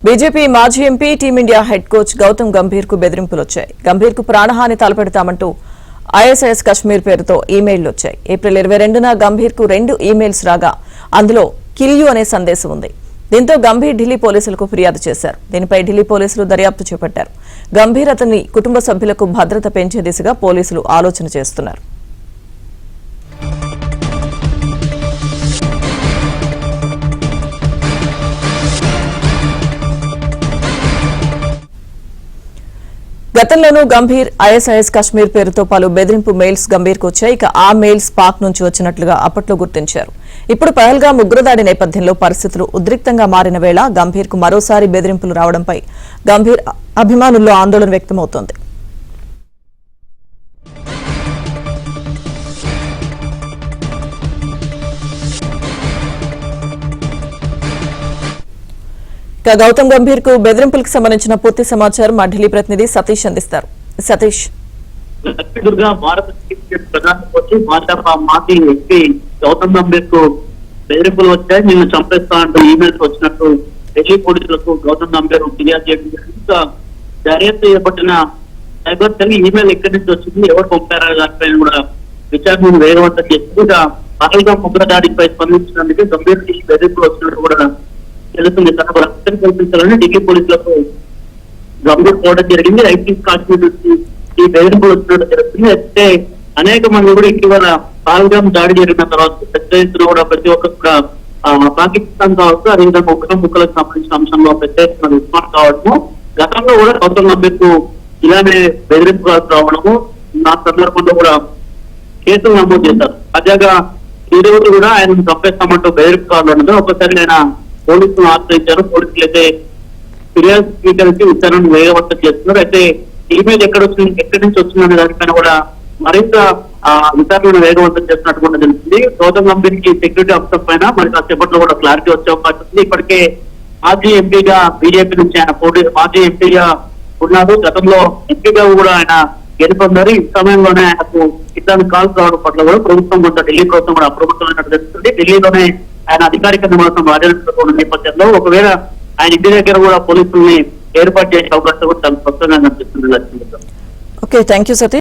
BJP మాజీ MP Team India head coach Gautam Gambhir కు బెదిరింపులు వచ్చాయి. గంభీర్ కు ప్రాణహాని తలపెడతామంటూ ఐఎస్ఐఎస్ కశ్మీర్ పేరుతో ఈమెయిల్ వచ్చాయి. ఏప్రిల్ 22న గంభీర్ కు 2 ఈమెయిల్స్ రాగా అందులో కిల్ యూ అనే సందేశం ఉంది. దీంతో గంభీర్ ఢిల్లీ పోలీసులకు ఫిర్యాదు చేశారు. దీనిపై ఢిల్లీ పోలీసులు దర్యాప్తు చేపట్టారు. గంభీర్ అతని కుటుంబ సభ్యులకు భద్రత పెంచే దిశగా పోలీసులు ఆలోచన చేస్తున్నారు. గతంలోనూ గంభీర్ ఐఎస్ఐఎస్ కశ్మీర్ పేరుతో పలు బెదిరింపు మెయిల్స్ గంభీర్ కు వచ్చాయి. ఇక ఆ మెయిల్స్ పాక్ నుంచి వచ్చినట్లుగా అప్పట్లో గుర్తించారు. ఇప్పుడు పహల్గామ్ ఉగ్రదాడి నేపథ్యంలో పరిస్థితులు ఉద్రిక్తంగా మారిన వేళ గంభీర్ కు మరోసారి బెదిరింపులు రావడంపై గంభీర్ అభిమానుల్లో ఆందోళన వ్యక్తమవుతోంది. గౌతమ్ గంభీర్ కు బెదిరింపులకు సంబంధించిన పూర్తి సమాచారం మా ఢిల్లీ ప్రతినిధి సతీష్ అందిస్తారు. సతీష్, మాజీ ఎంపీ గౌతమ్ గంభీర్ కు బెదిరింపులు వచ్చాయి. నిన్ను చంపేస్తా అంటూ ఈమెయిల్స్ వచ్చినట్టు ఢిల్లీ పోలీసులకు గౌతమ్ గంభీర్ ఫిర్యాదు చేయడం దర్యాప్తు చేపట్టిన సైబర్ సెల్ ఈమెయిల్ ఎక్కడి నుంచి వచ్చింది, ఎవరు పంపారా దానిపైన కూడా విచారణ వేగవంతం చేసింది. ఇక పహల్గామ్ ఉగ్రదాడిపై స్పందించినందుకు గంభీర్ బెదిరింపులు వచ్చినట్టు కూడా తెలుస్తుంది. తనకు రక్షణ కల్పించాలని ఢిల్లీ పోలీసులకు గంభీర్ కోవడం జరిగింది. ఐపీఎస్ కాశ్మీర్ నుంచి ఈ బెదిరింపులు వచ్చినట్టు తెలుస్తుంది. అయితే అనేక మంది కూడా ఇటీవల పహల్గామ్ దాడి జరిగిన తర్వాత పెద్ద ఎత్తున కూడా ప్రతి ఒక్కరు కూడా పాకిస్తాన్ కావచ్చు, అదేవిధంగా ముక్కలకు సంబంధించిన అంశంలో పెద్ద ఎత్తున రెస్పాన్స్ కావడము, గతంలో కూడా గౌతమ్ గంభీర్ కు ఇలానే బెదిరింపులు రావడము, నా సందర్భంలో కూడా కేసులు నమోదు చేశారు. తాజాగా ఈ రోజు కూడా ఆయన చంపేస్తామంటూ బెదిరింపు కావడంతో ఒకసారి ఆయన పోలీసులు ఆశ్రయించారు. పోలీసులు అయితే ఫిర్యాదు స్వీకరించి విచారణను వేగవంతం చేస్తున్నారు. అయితే ఈమెయిల్ ఎక్కడి నుంచి వచ్చిందనే దానిపైన కూడా మరింత విచారణను వేగవంతం చేస్తున్నట్టు కూడా తెలుస్తుంది. గౌతమ్ గంభీర్ కి సెక్యూరిటీ అంశం పైన మరి కాసేపట్లో కూడా క్లారిటీ వచ్చే అవకాశం ఉంది. ఇప్పటికే మాజీ ఎంపీగా బీజేపీ నుంచి ఆయన మాజీ ఎంపీగా ఉన్నారు. గతంలో ఎంపీగా కూడా ఆయన గెలుపొందారు. ఈ సమయంలోనే ఆయనకు ఇట్లాంటి కాల్స్ రావడం పట్ల కూడా ప్రభుత్వం కొంత ఢిల్లీ ప్రభుత్వం కూడా అప్రమత్తమైనట్టు తెలుస్తుంది. ఢిల్లీలోనే ఆయన అధికారిక నివాసం రాజేంద్ర నేపథ్యంలో ఒకవేళ ఆయన ఇంటి దగ్గర కూడా పోలీసుల్ని ఏర్పాటు చేసే అవకాశం కూడా చాలా స్పష్టంగా కనిపిస్తుంది. Okay, thank you Satish.